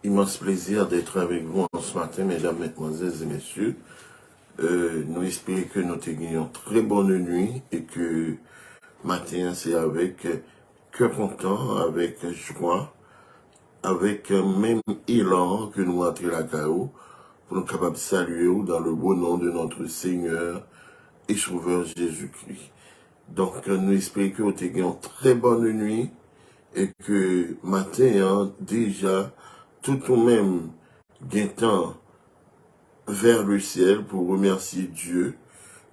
immense plaisir d'être avec vous ce matin, mesdames, mesdemoiselles et messieurs. Nous espérons que nous ayons très bonne nuit et que matin, c'est avec cœur content, avec joie, avec même élan que nous entrons la CAO pour nous capables de saluer dans le beau nom de notre Seigneur et Sauveur Jésus-Christ. Donc, nous espérons que vous ayez une très bonne nuit et que matin, déjà, tout au même, gain temps vers le ciel pour remercier Dieu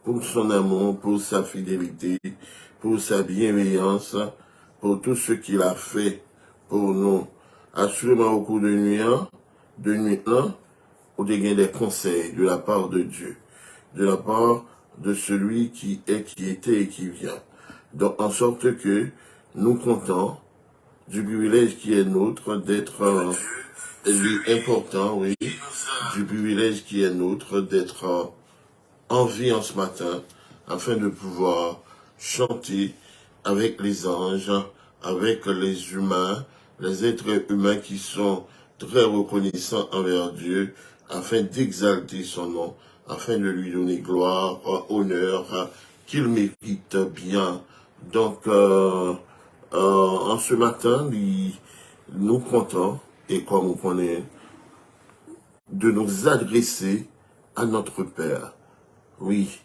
pour son amour, pour sa fidélité, pour sa bienveillance, pour tout ce qu'il a fait pour nous. Assurément au cours de nuit 1, vous avez des conseils de la part de Dieu, de la part de celui qui est, qui était et qui vient. Donc, en sorte que nous comptons du privilège qui est nôtre d'être important, oui, du privilège qui est nôtre d'être en vie en ce matin, afin de pouvoir chanter avec les anges, avec les humains, les êtres humains qui sont très reconnaissants envers Dieu, afin d'exalter son nom, afin de lui donner gloire, honneur, qu'il mérite bien. Donc, en ce matin, nous comptons, et comme on connaît, de nous adresser à notre Père. Oui,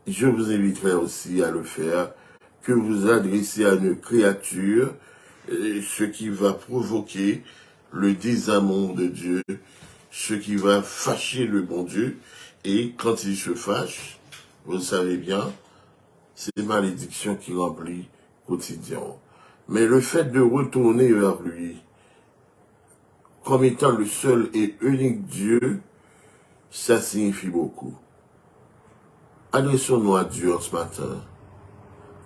je vous inviterai aussi à le faire, que vous adressez à une créature, ce qui va provoquer le désamour de Dieu, ce qui va fâcher le bon Dieu, et quand il se fâche, vous le savez bien, c'est une malédiction qui remplit quotidiennement. Mais le fait de retourner vers lui, comme étant le seul et unique Dieu, ça signifie beaucoup. Adressons-nous à Dieu ce matin,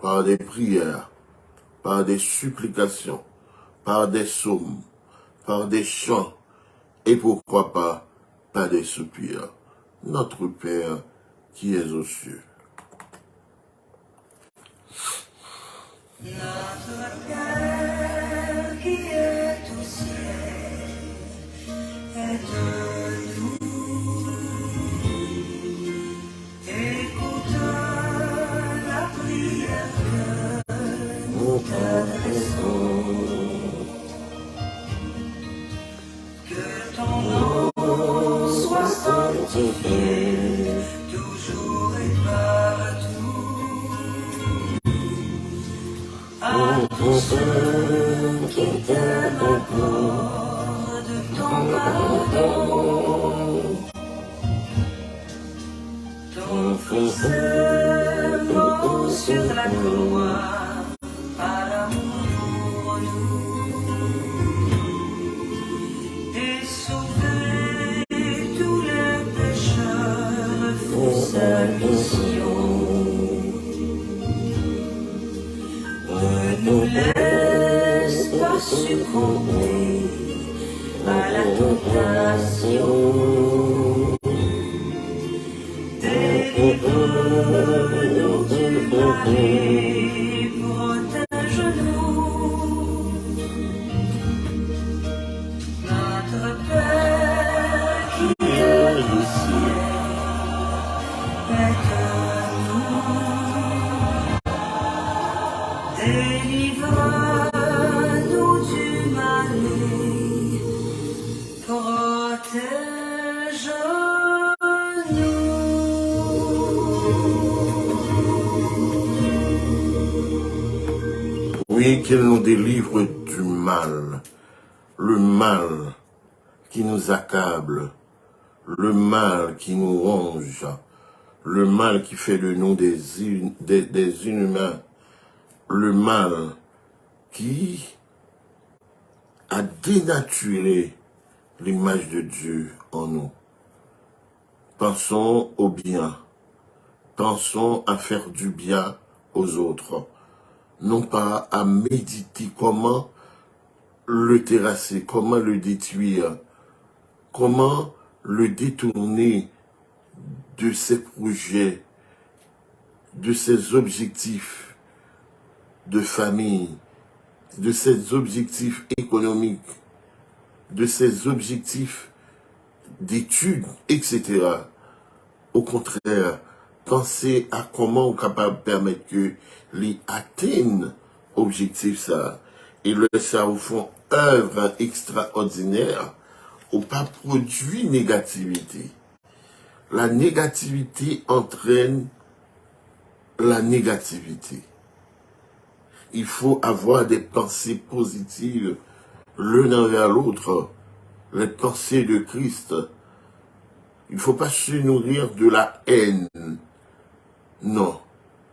par des prières, par des supplications, par des psaumes, par des chants, et pourquoi pas, par des soupirs. Notre Père qui est aux cieux. Notre Père qui est au ciel, aide-nous, écoute la prière que nous t'adressons, que ton nom soit sanctifié, toujours et partout. À tous ceux qui t'aiment encore de ton pardon, ton Fils mort sur la croix, par l'amour pour nous, et sauver tous les pécheurs, fut sa mission. Ne nous laisse pas succomber à la tentation. Délivre-nous du mal et protège-nous. Notre Père qui est au ciel, aide-nous. Délivre-nous du mal et protège-nous. Oui, qu'il nous délivre du mal, le mal qui nous accable, le mal qui nous ronge, le mal qui fait de nous des inhumains, le mal qui a dénaturé l'image de Dieu en nous. Pensons au bien, pensons à faire du bien aux autres, non pas à méditer comment le terrasser, comment le détruire, comment le détourner de ses projets, de ses objectifs de famille, de ses objectifs économiques, de ses objectifs d'études, etc. Au contraire, pensez à comment on est capable de permettre que les atteignent objectif ça. Et le ça au fond œuvre extraordinaire ou pas produit négativité. La négativité entraîne la négativité. Il faut avoir des pensées positives l'un envers l'autre, les pensées de Christ. Il ne faut pas se nourrir de la haine. Non.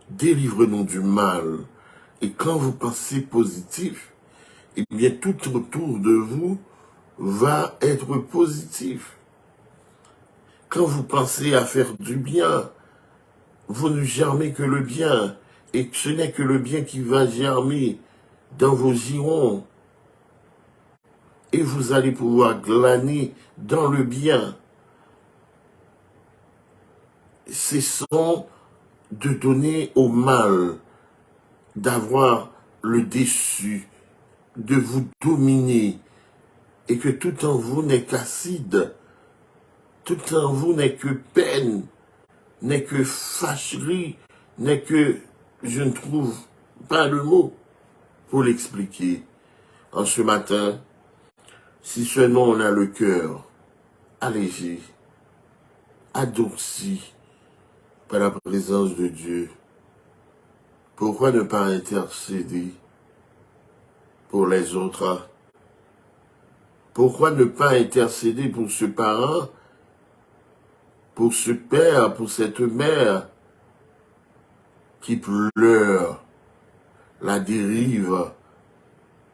Délivre-nous du mal. Et quand vous pensez positif, eh bien tout autour de vous va être positif. Quand vous pensez à faire du bien, vous ne germez que le bien. Et ce n'est que le bien qui va germer dans vos girons. Et vous allez pouvoir glaner dans le bien. Cessons de donner au mal, d'avoir le déçu, de vous dominer, et que tout en vous n'est qu'acide, tout en vous n'est que peine, n'est que fâcherie, n'est que, je ne trouve pas le mot pour l'expliquer. En ce matin, si seulement on a le cœur allégé, adouci par la présence de Dieu, pourquoi ne pas intercéder pour les autres? Pourquoi ne pas intercéder pour ce parent, pour ce père, pour cette mère qui pleure la dérive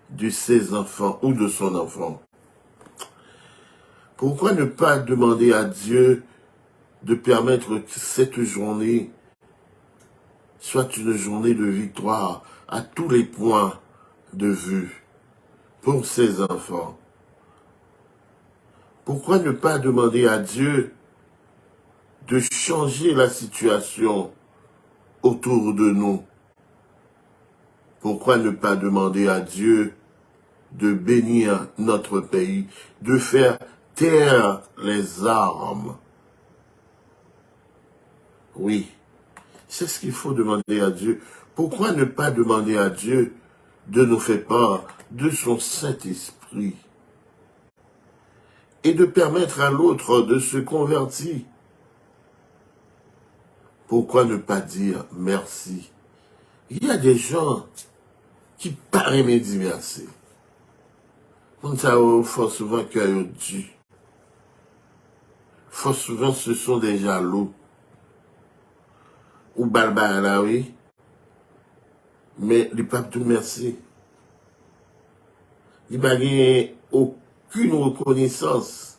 de ses enfants ou de son enfant? Pourquoi ne pas demander à Dieu de permettre que cette journée soit une journée de victoire à tous les points de vue pour ses enfants? Pourquoi ne pas demander à Dieu de changer la situation autour de nous? Pourquoi ne pas demander à Dieu de bénir notre pays, de faire taire les armes? Oui, c'est ce qu'il faut demander à Dieu. Pourquoi ne pas demander à Dieu de nous faire part de son Saint-Esprit et de permettre à l'autre de se convertir? Pourquoi ne pas dire merci? Il y a des gens qui paraissent me dire merci. On ça fort souvent cœur Dieu. Fort souvent ce sont des jaloux. Ou balba là, oui. Mais le pape tout merci. Il n'y a aucune reconnaissance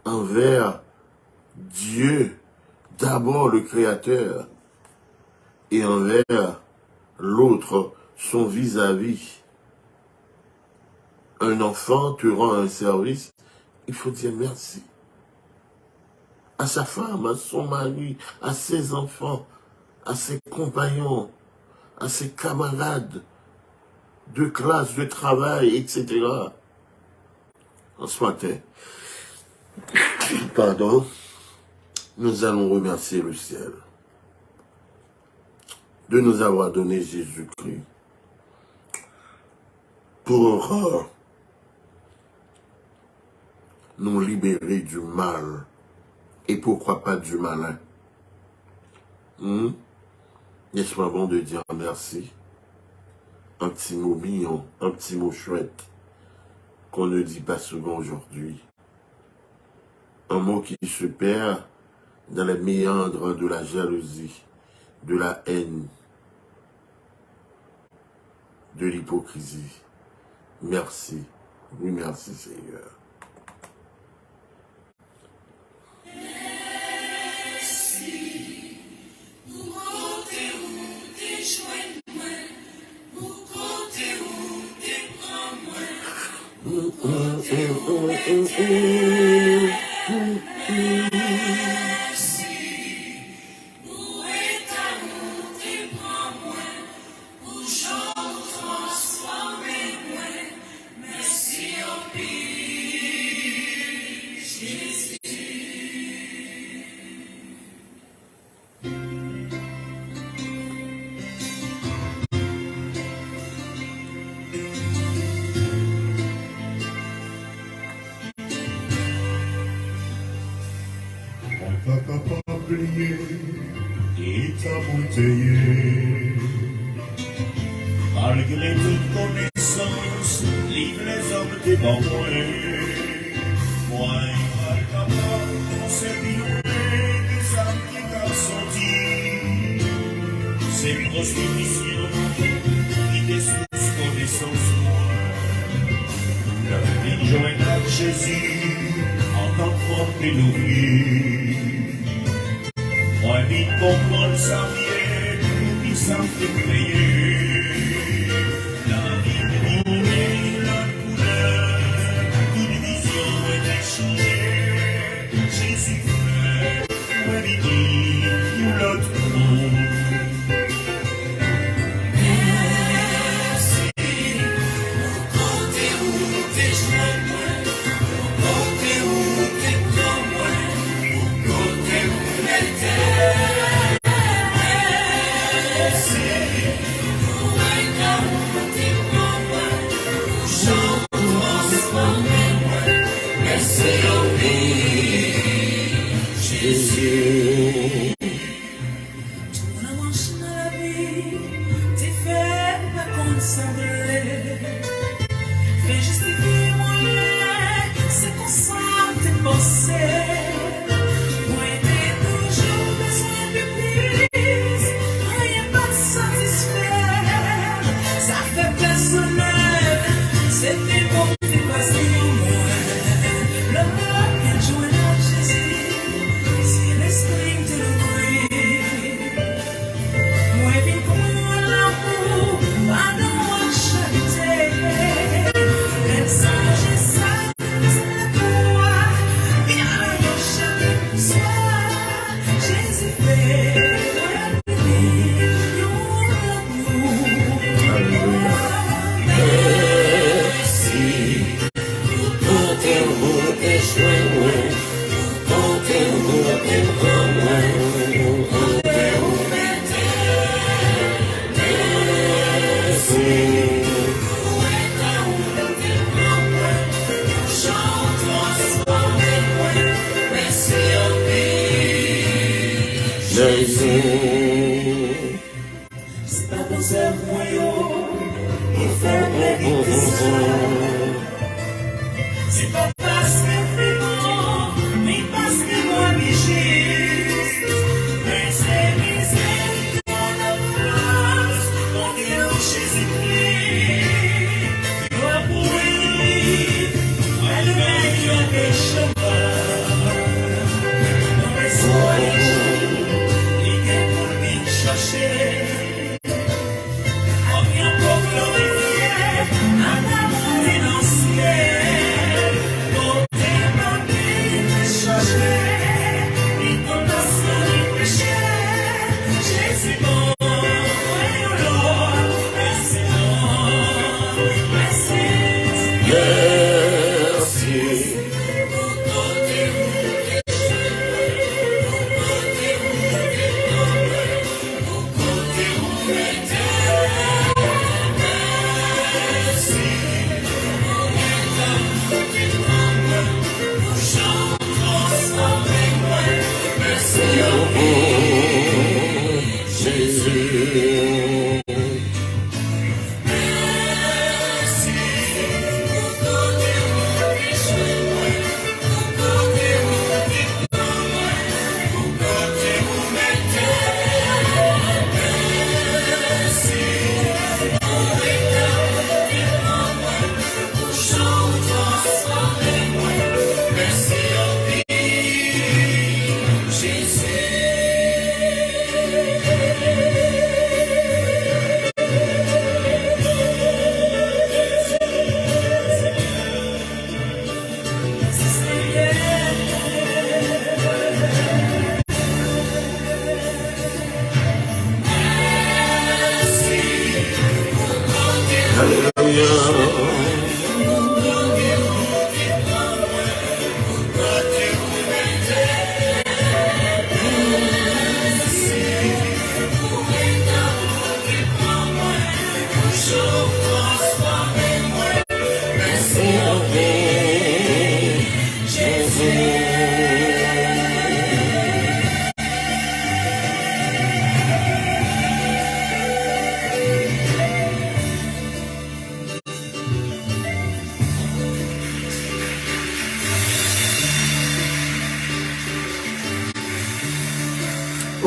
envers Dieu, d'abord le Créateur, et envers l'autre, son vis-à-vis. Un enfant te rend un service, il faut dire merci. À sa femme, à son mari, à ses enfants, à ses compagnons, à ses camarades de classe, de travail, etc. En ce matin, pardon, nous allons remercier le ciel de nous avoir donné Jésus-Christ pour nous libérer du mal. Et pourquoi pas du malin? N'est-ce pas bon de dire merci? Un petit mot mignon, un petit mot chouette, qu'on ne dit pas souvent aujourd'hui. Un mot qui se perd dans les méandres de la jalousie, de la haine, de l'hypocrisie. Merci. Oui, merci Seigneur. Merci. et ta beauté. Malgré toute connaissance, livre les hommes des bamboués. Moi, on s'est bien des âmes qui t'ont sorti. C'est prostitution qui déçoit connaissance. La vie joint à Jésus en tant que l'oubli. Moi, vite comprendre sa vie, il s'en fait payer. La vie brûlée, la couleur, toute vision est échangée. Jésus fait, moi, vite, l'autre monde.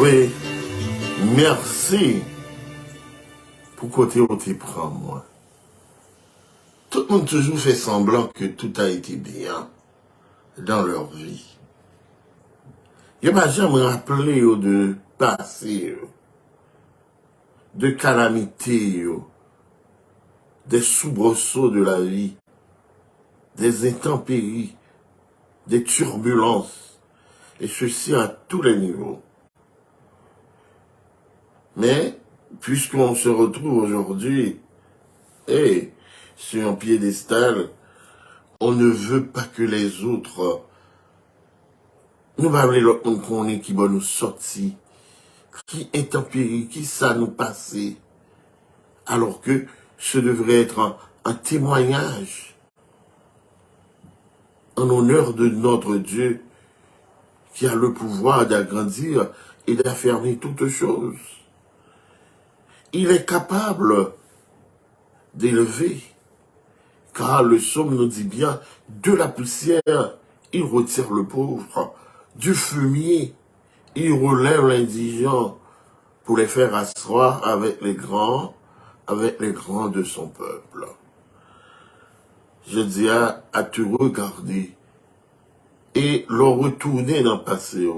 Oui, merci pour côté où tu prends moi. Tout le monde toujours fait semblant que tout a été bien dans leur vie. Je ne vais jamais rappeler de passé, de calamité, des soubresauts de la vie, des intempéries, des turbulences, et ceci à tous les niveaux. Mais, puisqu'on se retrouve aujourd'hui, sur un piédestal, on ne veut pas que les autres nous parlent l'autre monde qu'on est qui va nous sortir, qui intempérie, qui ça nous passer, alors que ce devrait être un témoignage en honneur de notre Dieu qui a le pouvoir d'agrandir et d'affermir toutes choses. Il est capable d'élever, car le psaume nous dit bien, de la poussière, il retire le pauvre, du fumier, il relève l'indigent pour les faire asseoir avec les grands de son peuple. Je dis à te regarder et le retourner dans le passé.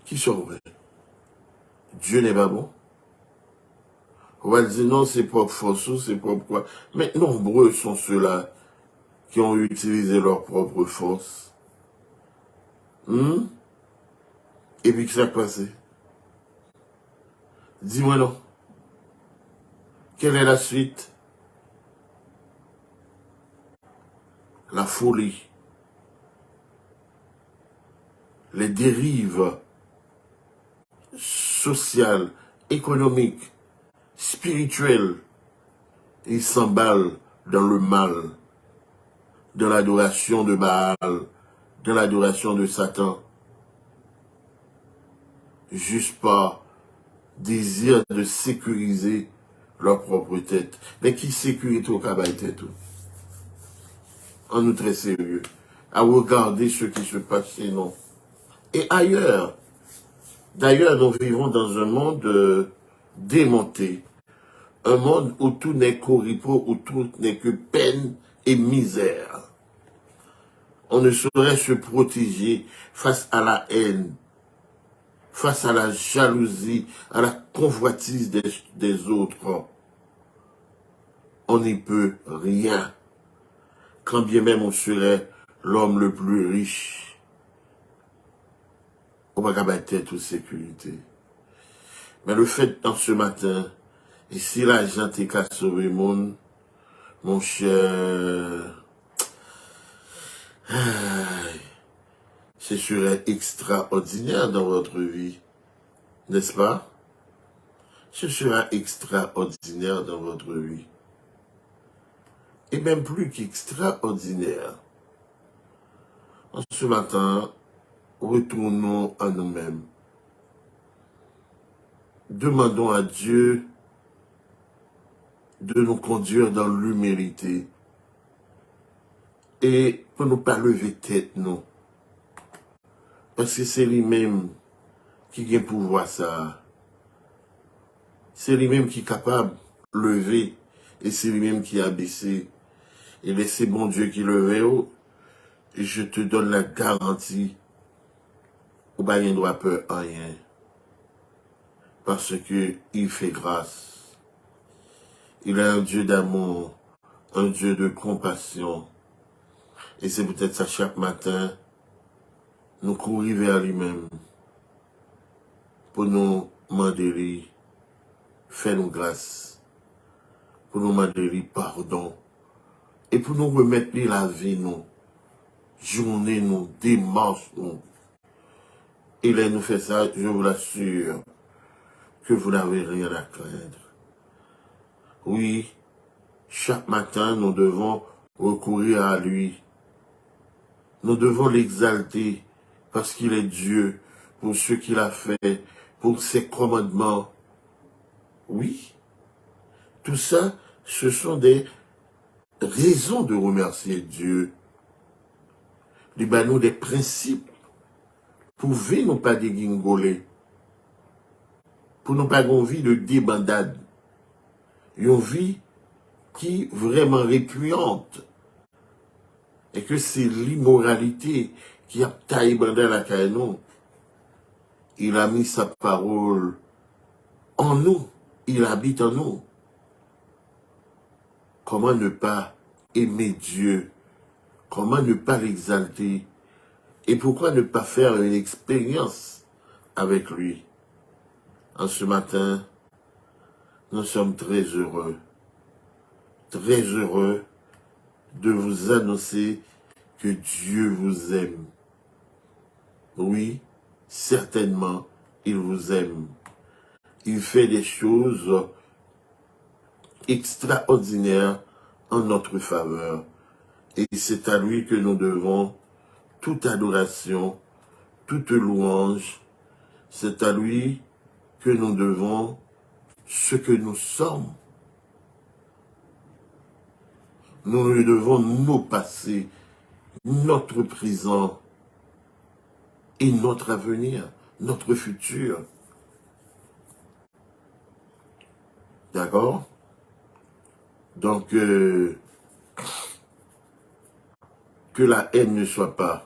Qui saurait? Dieu n'est pas bon. On va dire non, c'est propre force, c'est propre quoi. Mais nombreux sont ceux-là qui ont utilisé leur propre force. Et puis, qu'est-ce qui s'est passé? Dis-moi non. Quelle est la suite? La folie. Les dérives sociales, économiques, spirituelles. Ils s'emballent dans le mal, dans l'adoration de Baal, dans l'adoration de Satan, juste par désir de sécuriser leur propre tête. Mais qui sécurise au cabane tête? En nous très sérieux, à regarder ce qui se passe chez nous. Et ailleurs, d'ailleurs, nous vivons dans un monde démonté, un monde où tout n'est qu'oripeau, où tout n'est que peine et misère. On ne saurait se protéger face à la haine, face à la jalousie, à la convoitise des autres. On n'y peut rien, quand bien même on serait l'homme le plus riche. On va pas tête toute sécurité. Mais le fait dans ce matin, et si l'argent t'est qu'à sauver mon cher, ce serait extraordinaire dans votre vie, n'est-ce pas? Ce sera extraordinaire dans votre vie. Et même plus qu'extraordinaire. En ce matin, retournons à nous-mêmes. Demandons à Dieu de nous conduire dans l'humilité et pour ne pas lever tête, non. Parce que c'est lui-même qui a pouvoir ça. C'est lui-même qui est capable de lever et c'est lui-même qui a baissé. Et laissez bon Dieu qui le haut. Et je te donne la garantie. Ou bien il ne doit peur à rien. Parce que il fait grâce. Il est un Dieu d'amour, un Dieu de compassion. Et c'est peut-être ça chaque matin, nous courir vers lui-même pour nous demander, fais-nous grâce, pour nous demander pardon et pour nous remettre la vie, nous, journée, nous, dimanche, nous. Il nous fait ça, je vous l'assure, que vous n'avez rien à craindre. Oui, chaque matin, nous devons recourir à lui. Nous devons l'exalter parce qu'il est Dieu, pour ce qu'il a fait, pour ses commandements. Oui, tout ça, ce sont des raisons de remercier Dieu. Il nous des principes pour vivre nous pas dégringoler, pour nous pas une vie de débandade, une vie qui est vraiment répugnante, et que c'est l'immoralité qui a taillé dans la caille. Il a mis sa parole en nous, il habite en nous. Comment ne pas aimer Dieu? Comment ne pas l'exalter? Et pourquoi ne pas faire une expérience avec lui? En ce matin, nous sommes très heureux de vous annoncer que Dieu vous aime. Oui, certainement, il vous aime. Il fait des choses extraordinaires en notre faveur. Et c'est à lui que nous devons toute adoration, toute louange. C'est à lui que nous devons ce que nous sommes. Nous lui devons nos passés, notre présent et notre avenir, notre futur. D'accord? Donc, que la haine ne soit pas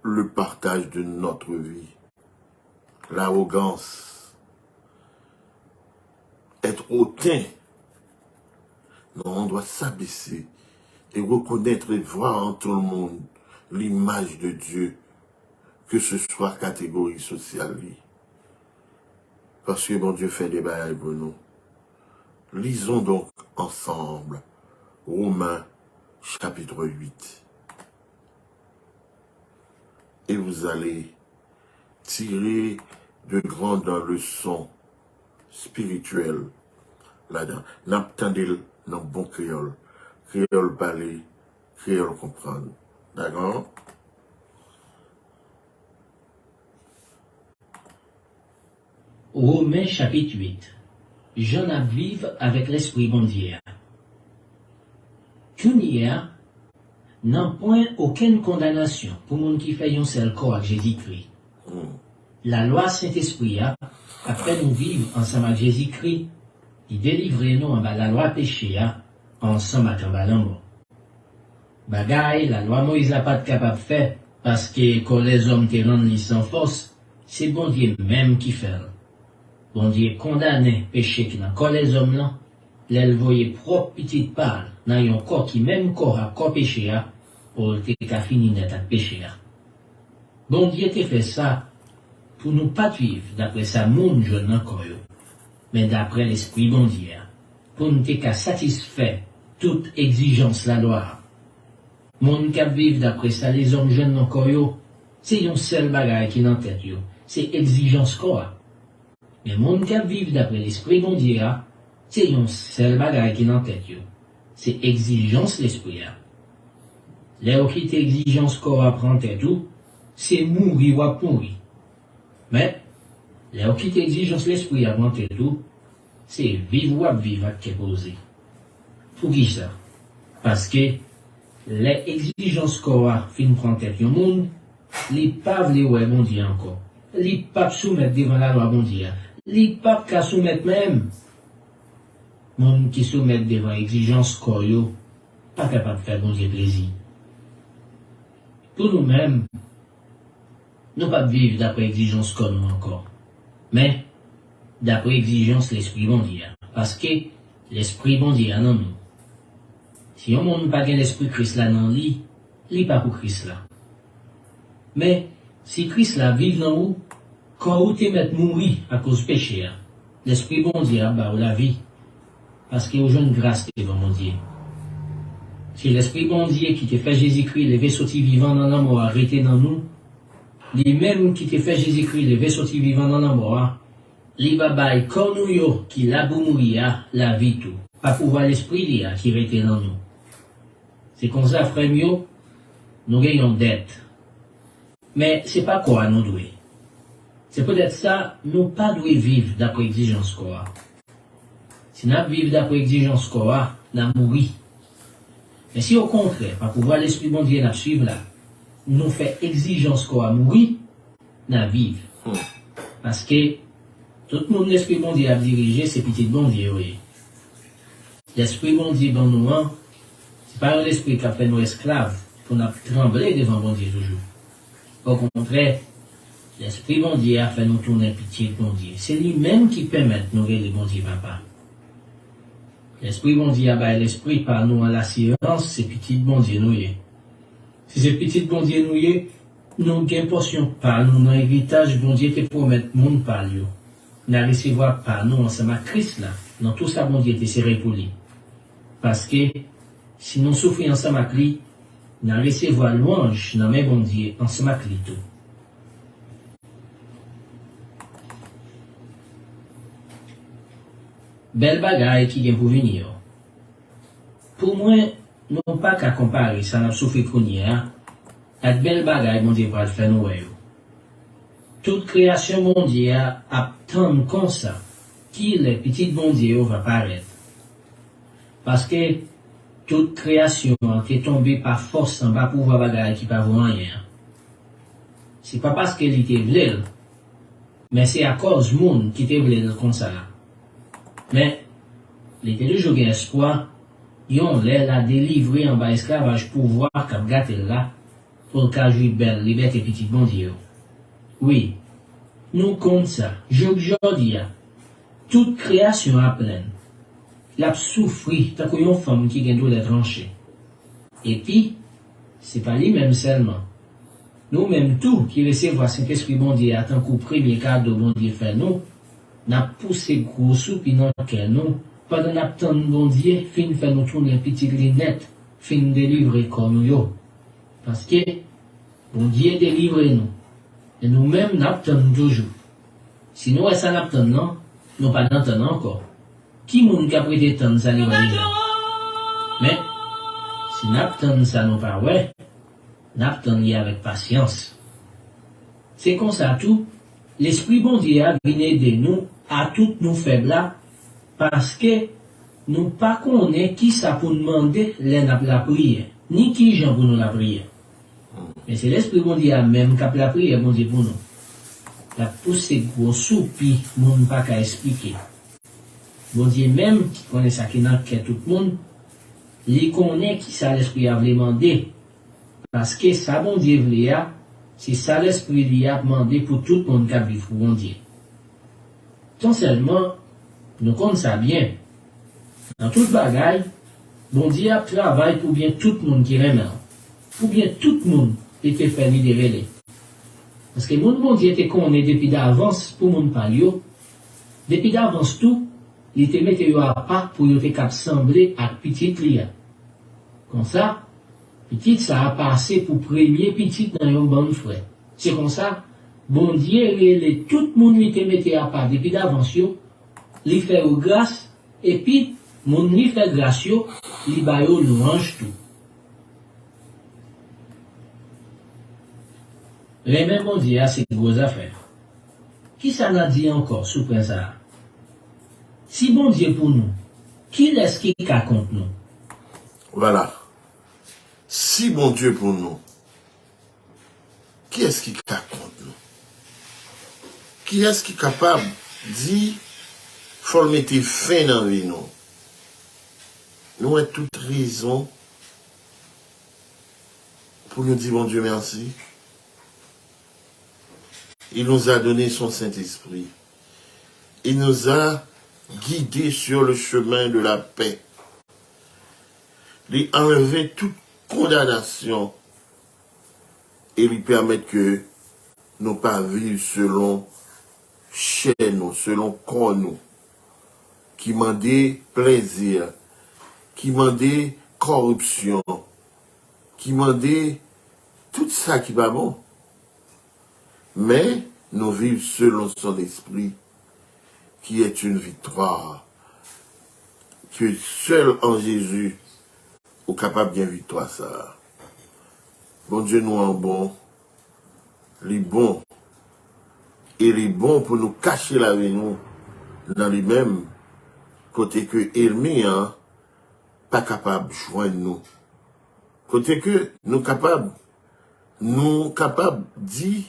le partage de notre vie. L'arrogance, être hautain. Non, on doit s'abaisser et reconnaître et voir en tout le monde l'image de Dieu, que ce soit catégorie sociale. Parce que bon Dieu fait des bagailles pour nous. Lisons donc ensemble Romains chapitre 8. Et vous allez tirer de grandes leçons spirituelles là-dedans. N'attendez dans bon créole. Créole parler, créole comprendre. D'accord? Romains chapitre 8. J'en a vivre avec l'esprit bon Dieu. Qu'une n'a point aucune condamnation pour moun qui fait un seul corps avec Jésus-Christ. La loi Saint-Esprit après nous vivre ensemble avec Jésus-Christ, il délivre nous en bas la loi péché ensemble avec en bas l'amour. Bagaille, la loi Moïse n'a pas de capable de faire parce que quand les hommes te rendent sans force, c'est bon Dieu même qui fait. Bon Dieu condamné péché qui n'a quand les hommes là, l'elle voyait propre petite parle dans un corps qui même corps à corps péché pour te qu'à finir net à péché. Bon Dieu te fait ça pour nous pas vivre d'après sa monde jeune encore mais d'après l'esprit bon Dieu pour nous te qu'à satisfaire toute exigence la loi. Monde qui vivre d'après ça les hommes jeunes encore c'est un seul bagage qui dans tête c'est exigence quoi. Mais monde qui vivre d'après l'esprit bon Dieu c'est un seul bagage qui dans tête c'est exigence l'esprit. Les qui exigence quoi apprendre tête c'est mourir ou à mourir. Mais les qui exigence l'esprit apprendre tête c'est vivre ou à vivre à qui poser. Pour qui ça? Parce que les exigences quoi fin prendre tête au monde, les pas les ouais bon Dieu encore. Les pas soumettre devant la loi bon Dieu. Les pas qu'à soumettre même. Monde qui soumettent devant exigence quoi pas capable de faire bon Dieu plaisir. Pour nous-mêmes, nous pas vivre d'après exigence comme nous encore. Mais d'après exigence l'esprit bon Dieu. Parce que l'esprit bon Dieu en nous. Si on n'a pas l'esprit Christ là dans lui, il pas pour Christ là. Mais si Christ là vive dans nous, quand vous te mettez mourir à cause du péché, l'esprit bon Dieu a bah la vie. Parce qu'il y a une grâce devant mon Dieu. Si l'esprit bon Dieu qui te fait Jésus-Christ, lever sorti vivant dans la mort, arrêté dans nous, les mêmes qui te fait Jésus-Christ, lever sorti vivant dans la mort, les babailles comme nous qui l'a pour mourir, la vie tout. Pas pouvoir l'esprit qui arrêté dans nous. C'est comme ça, frère mio, nous gagnons dette. Mais c'est pas quoi nous devons. C'est peut-être ça, nous pas devons vivre d'après exigence quoi. Si nous vivons d'après exigence quoi, nous mourons. Mais si au contraire, par pouvoir l'Esprit bon Dieu n'a suivre là, nous fait exigence qu'on a mourir, n'a vivre. Parce que tout le monde l'Esprit bon Dieu a dirigé, c'est petit bon Dieu, oui. L'Esprit bon Dieu dans nous, c'est pas l'Esprit qui a fait nos esclaves, qu'on a tremblé devant bon Dieu toujours. Au contraire, l'Esprit bon Dieu a fait nous tourner pitié bon Dieu. C'est lui-même qui permet de nous les bon Dieu papa. L'Esprit bon Dieu a l'Esprit par nous à l'assurance, c'est petit bon Dieu nous. Si c'est petit bon Dieu nous avons portion par nous dans l'héritage bon Dieu te promet monde par lui. Nous recevoir par nous ensemble à Christ là, dans tout ça bon Dieu te serré pour lui. Parce que si nous souffrons ensemble avec lui, nous recevoir louange dans mes bon Dieu ensemble avec lui tout. Belle bagaille qui vient pour venir. Pour moi, non pas qu'à comparer ça n'a souffert qu'on y a, avec belle bagaille mon Dieu va le faire nous. Toute création mon Dieu attend comme ça, qui les petits bon Dieu va paraître. Parce que toute création est tombée par force en bas pouvoir bagaille qui pas voir rien. C'est pas parce qu'elle était voulée, mais c'est à cause monde qui était voulée comme ça. Mais, les toujours gain espoir, ils ont l'air à délivrer en bas esclavage pour voir qu'à gâter là, pour qu'à jouir belle liberté petit bon Dieu. Oui, nous compte ça, je dis, toute création à pleine, l'a souffri, tant qu'il y a une femme qui gagne les tranchées. Et puis, c'est pas lui-même seulement. Nous-mêmes tout qui recevons Saint-Esprit bon Dieu à tant qu'au premier cadeau bon Dieu fait nous, n'a poussé gros soupi dans le nous, pendant n'attendre bon Dieu, fin fait nous tourner petite lunette, fin délivrer comme yo. Parce que, bon Dieu délivre nous. Et nous-mêmes n'attendons toujours. Si nous ça n'attendons, nous pas d'entendre encore. Qui moun ka prêté tant ça li va mais, si n'attendons ça nous pas ouais, n'attendons avec patience. C'est comme ça tout, l'Esprit bon Dieu a venu aider nous à toutes nos faibles parce que nous pas connaissons qui ça pour demander la prière, ni qui gens pour nous la prière. Mais c'est l'Esprit bon Dieu même qui a la prière bon Dieu pour nous. La poussé gros soupir, moun pas qu'à expliquer. Bon Dieu même qui connaît ça qui n'a que tout le monde, il connaît qui ça l'Esprit a demandé. Parce que ça bon Dieu voulait, c'est ça l'Esprit lui a demandé pour tout le monde qui a vécu bon Dieu. Tant seulement, nous connaissons ça bien. Dans toute bagaille, bon Dieu travaille pour bien tout le monde qui remet. Pour bien tout le monde qui était fait de relais. Parce que mon bon Dieu était connaît depuis d'avance pour mon palio. Depuis d'avance tout, il était mis à part pour y être sembler à petite lia. Comme ça, petite ça a passé pour premier petite dans un bon frère. C'est comme ça, bon Dieu, tout le monde lui était mis à part depuis d'avance, il fait grâce, et puis, mon lui fait grâce, il va louange tout. Les mêmes bon Dieu, c'est une grosse affaire. Qui ça n'a dit encore sous ça? Si bon Dieu pour nous, qui est-ce qui contre nous? Voilà. Si bon Dieu pour nous, qui est-ce qui contre nous? Qui est-ce qui est capable de dire, faut le mettre fin dans la vie, nous? Nous avons toute raison pour nous dire, bon Dieu, merci. Il nous a donné son Saint-Esprit. Il nous a guidés sur le chemin de la paix. Il a enlevé toute condamnation et lui permettre que nous ne pas vivre selon chair nous, selon corps nous, qui mandait plaisir, qui mandait corruption, qui mandait tout ça qui va bon. Mais nous vivons selon son esprit, qui est une victoire, que seul en Jésus est capable d'une victoire ça. Bon Dieu nous en bon, les bons, et les bons pour nous cacher la vie nous dans les mêmes côtés que ennemi, pas capable de joindre nous Côté que nous capables dire,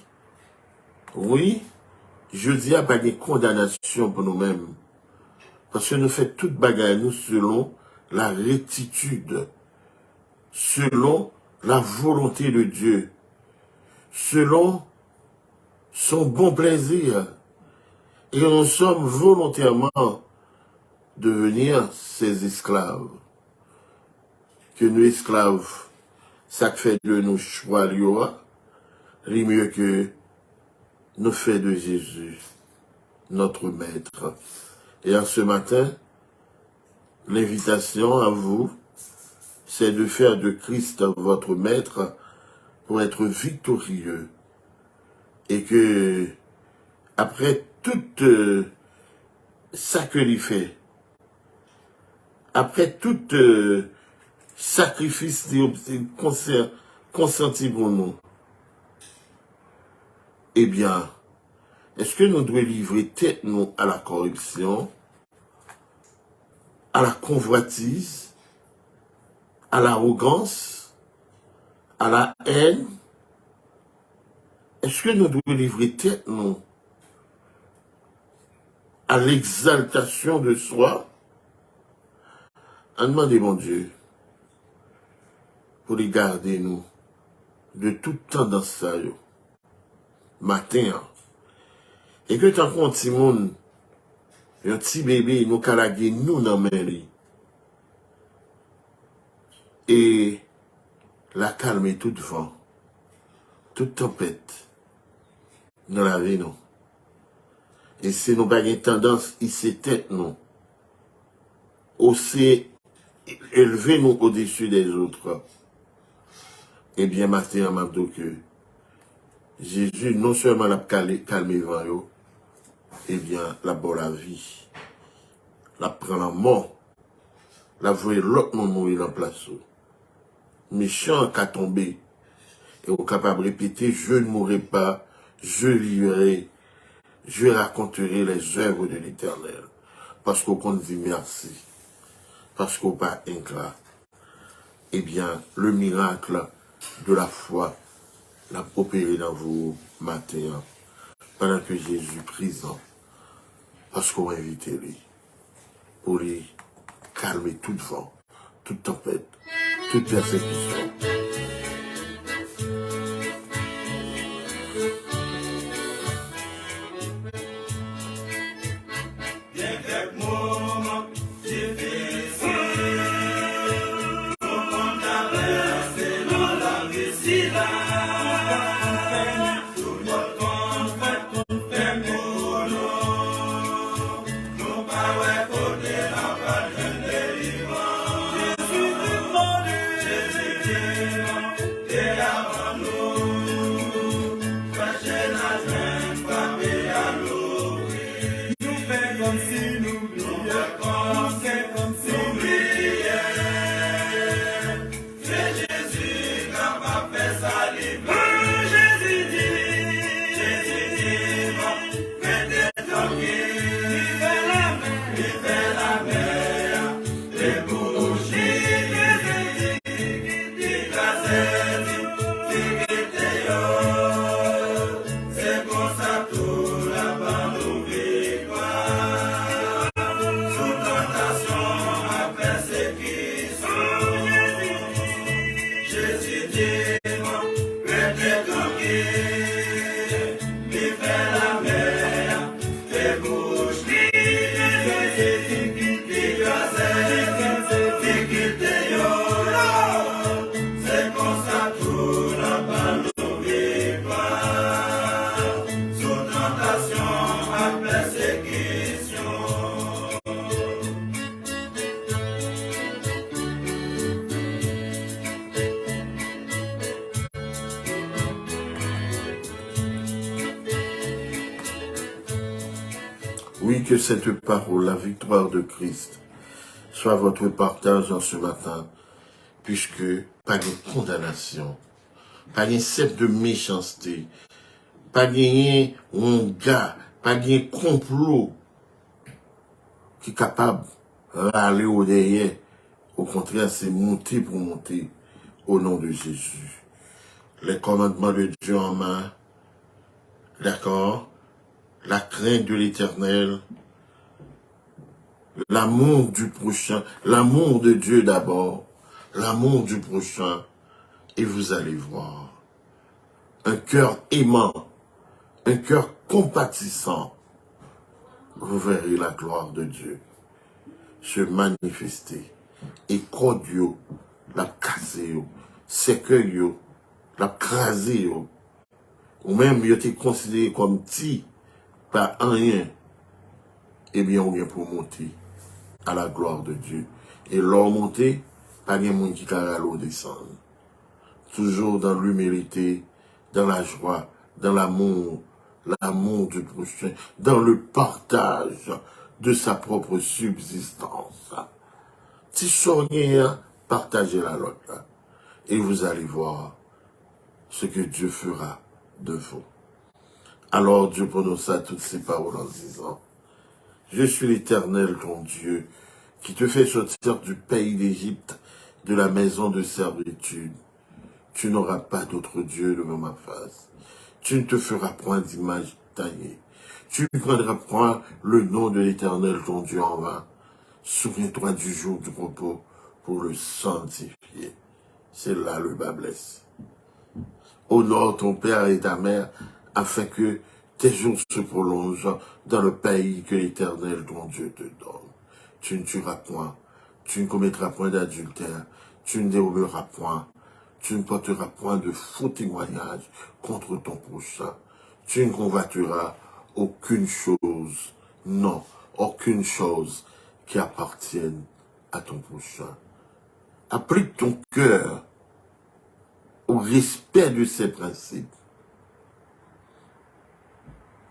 oui, je dis à pas de condamnation pour nous-mêmes. Parce que nous faisons toute bagarre, nous, selon la rectitude, selon la volonté de Dieu, selon son bon plaisir. Et nous sommes volontairement devenir ses esclaves. Que nous esclaves, ça fait de nous choix, il mieux que nous fait de Jésus, notre maître. Et en ce matin, l'invitation à vous, c'est de faire de Christ votre maître pour être victorieux. Et que, après tout ça que l'il fait, après tout sacrifice consenti pour nous, eh bien, est-ce que nous devons livrer tête nous à la corruption, à la convoitise, à l'arrogance, à la haine? Est-ce que nous devons livrer tête nous à l'exaltation de soi? En demandant, mon Dieu, pour les garder nous de toute tendance ça, matin, et que tant qu'on petit monde, un petit bébé, nous calagé nous dans la main, et la calmer tout vent, toute tempête, dans la vie, non. Et si nous n'avons pas tendance, il s'est tête, non. Aussi, élever nous au-dessus des autres. Eh bien, matin, m'a dit que Jésus, non seulement l'a calmé vent, eh bien, la bonne la vie, la prend la mort, la voie l'autre non mourir en place. Méchant qu'à tomber, et au capable de répéter, je ne mourrai pas, je vivrai, je raconterai les œuvres de l'Éternel, parce qu'on compte dit merci, parce qu'on pas ingrat. Eh bien, le miracle de la foi l'a opéré dans vous matin, pendant que Jésus présent, parce qu'on invite lui, pour lui calmer tout vent, toute tempête, toute persécution. Oui, que cette parole, la victoire de Christ, soit votre partage en ce matin, puisque pas de condamnation, pas de cep de méchanceté, pas de gars, pas de complot qui est capable d'aller au derrière. Au contraire, c'est monter pour monter. au nom de Jésus. Les commandements de Dieu en main, d'accord? La crainte de l'Éternel, l'amour du prochain, l'amour de Dieu d'abord, l'amour du prochain, et vous allez voir un cœur aimant, un cœur compatissant. Vous verrez la gloire de Dieu se manifester. Et cordio, la casser, sécueil, la craser, ou même il était considéré comme petit, pas rien, eh bien on vient pour monter à la gloire de Dieu. Et l'or monter, pas de monde qui carre l'eau descendre. Toujours dans l'humilité, dans la joie, dans l'amour du prochain, dans le partage de sa propre subsistance. Si soignez, partagez la l'autre. Et vous allez voir ce que Dieu fera de vous. Alors Dieu prononça toutes ces paroles en disant, je suis l'Éternel ton Dieu, qui te fait sortir du pays d'Égypte, de la maison de servitude. Tu n'auras pas d'autre Dieu devant ma face. Tu ne te feras point d'image taillée. Tu ne prendras point le nom de l'Éternel ton Dieu en vain. Souviens-toi du jour du repos pour le sanctifier. C'est là le bas blesse. Honore ton père et ta mère, afin que tes jours se prolongent dans le pays que l'Éternel ton Dieu te donne. Tu ne tueras point, tu ne commettras point d'adultère, tu ne déroberas point, tu ne porteras point de faux témoignages contre ton prochain. Tu ne convoiteras aucune chose, non, aucune chose qui appartienne à ton prochain. Applique ton cœur au respect de ces principes,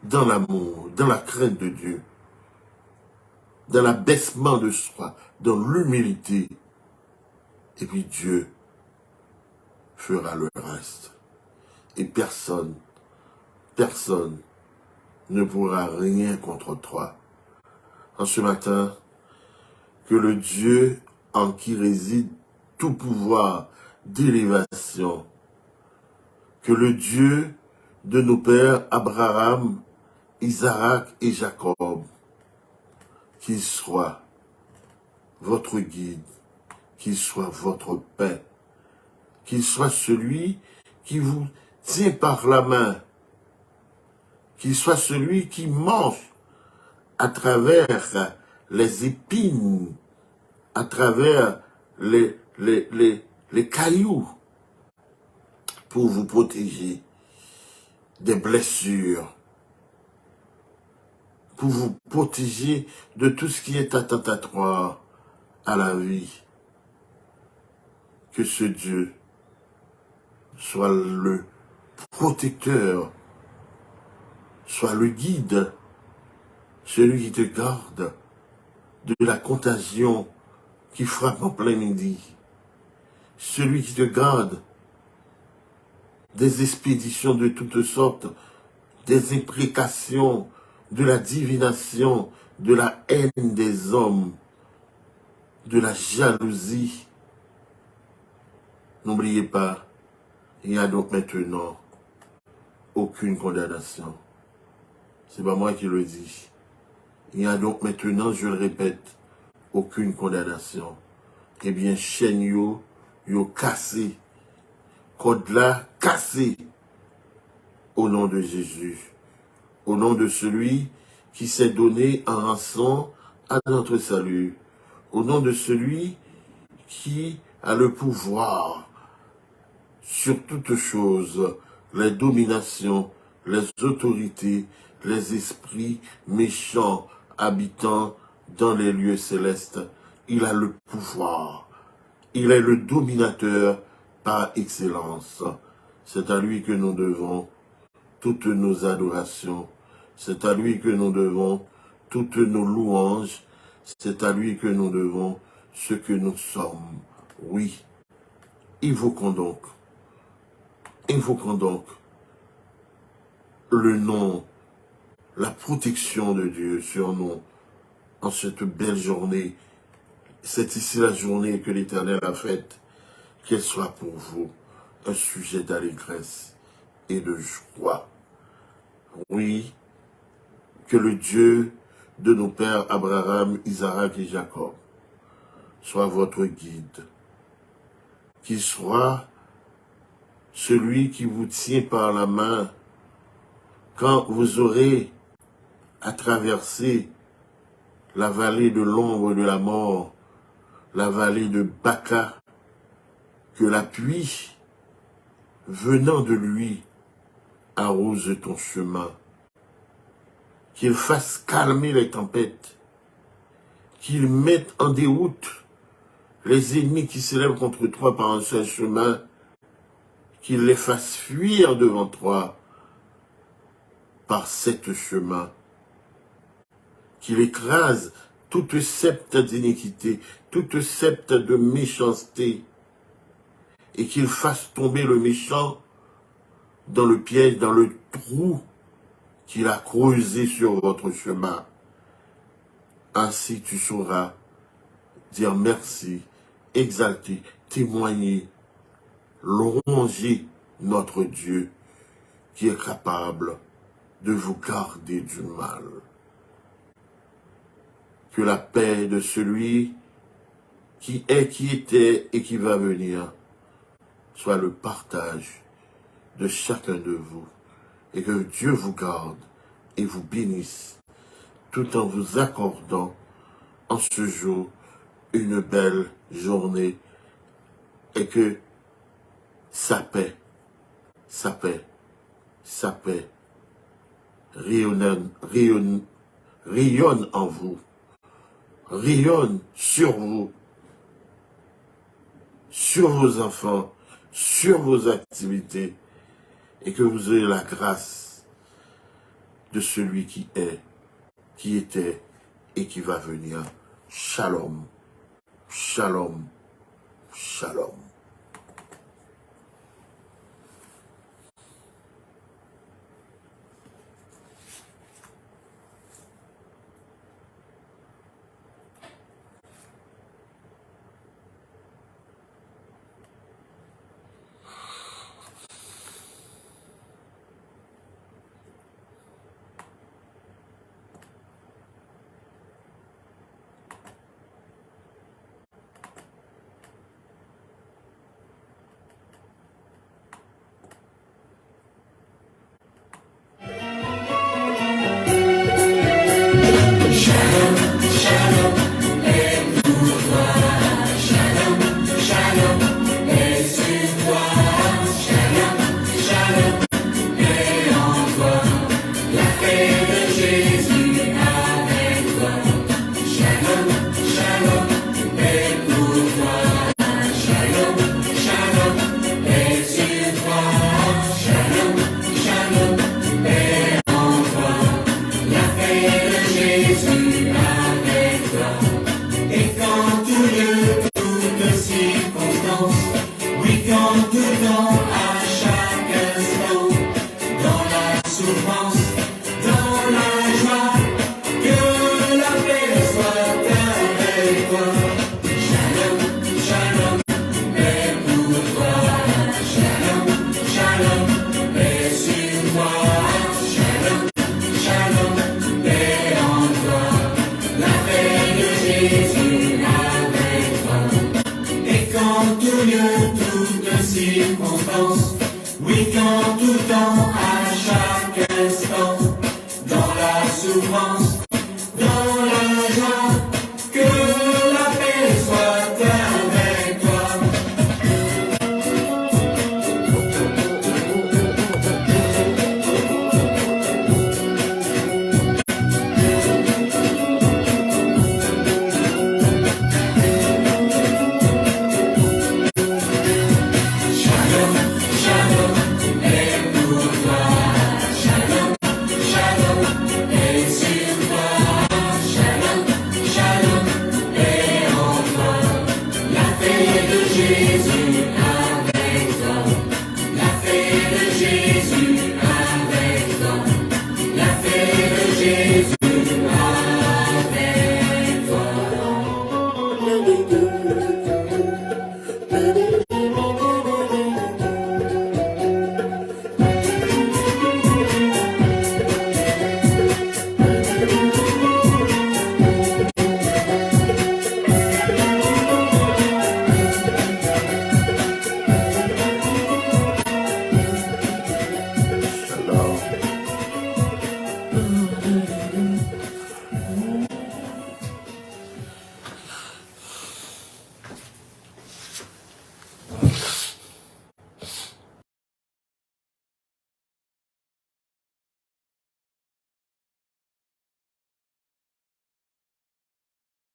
dans l'amour, dans la crainte de Dieu, dans l'abaissement de soi, dans l'humilité, et puis Dieu fera le reste. Et personne ne pourra rien contre toi. En ce matin, que le Dieu en qui réside tout pouvoir d'élévation, que le Dieu de nos pères Abraham, Isaac et Jacob, qu'il soit votre guide, qu'il soit votre paix, qu'il soit celui qui vous tient par la main, qu'il soit celui qui mange à travers les épines, à travers les cailloux, pour vous protéger des blessures, pour vous protéger de tout ce qui est attentatoire à la vie. Que ce Dieu soit le protecteur, soit le guide, celui qui te garde de la contagion qui frappe en plein midi, celui qui te garde des expéditions de toutes sortes, des imprécations, de la divination, de la haine des hommes, de la jalousie. N'oubliez pas, il n'y a donc maintenant aucune condamnation. C'est pas moi qui le dis. Il n'y a donc maintenant, je le répète, aucune condamnation. Eh bien, chaîne yo cassé. Code là cassé. Au nom de Jésus. Au nom de celui qui s'est donné en rançon à notre salut. Au nom de celui qui a le pouvoir sur toutes choses, les dominations, les autorités, les esprits méchants habitant dans les lieux célestes. Il a le pouvoir. Il est le dominateur par excellence. C'est à lui que nous devons toutes nos adorations. C'est à lui que nous devons toutes nos louanges. C'est à lui que nous devons ce que nous sommes. Oui, invoquons donc le nom, la protection de Dieu sur nous en cette belle journée. C'est ici la journée que l'Éternel a faite, qu'elle soit pour vous un sujet d'allégresse et de joie. Oui, que le Dieu de nos pères Abraham, Isaac et Jacob soit votre guide, qu'il soit celui qui vous tient par la main quand vous aurez à traverser la vallée de l'ombre de la mort, la vallée de Baca, que la pluie venant de lui arrose ton chemin, qu'il fasse calmer les tempêtes, qu'il mette en déroute les ennemis qui s'élèvent contre toi par un seul chemin, qu'il les fasse fuir devant toi par sept chemins, qu'il écrase toute septe d'iniquité, toute septe de méchanceté, et qu'il fasse tomber le méchant dans le piège, dans le trou qu'il a creusé sur votre chemin. Ainsi tu sauras dire merci, exalter, témoigner, louer notre Dieu qui est capable de vous garder du mal. Que la paix de celui qui est, qui était et qui va venir soit le partage de chacun de vous, et que Dieu vous garde et vous bénisse, tout en vous accordant en ce jour une belle journée, et que sa paix rayonne en vous, rayonne sur vous, sur vos enfants, sur vos activités, et que vous ayez la grâce de celui qui est, qui était et qui va venir. Shalom, shalom, shalom.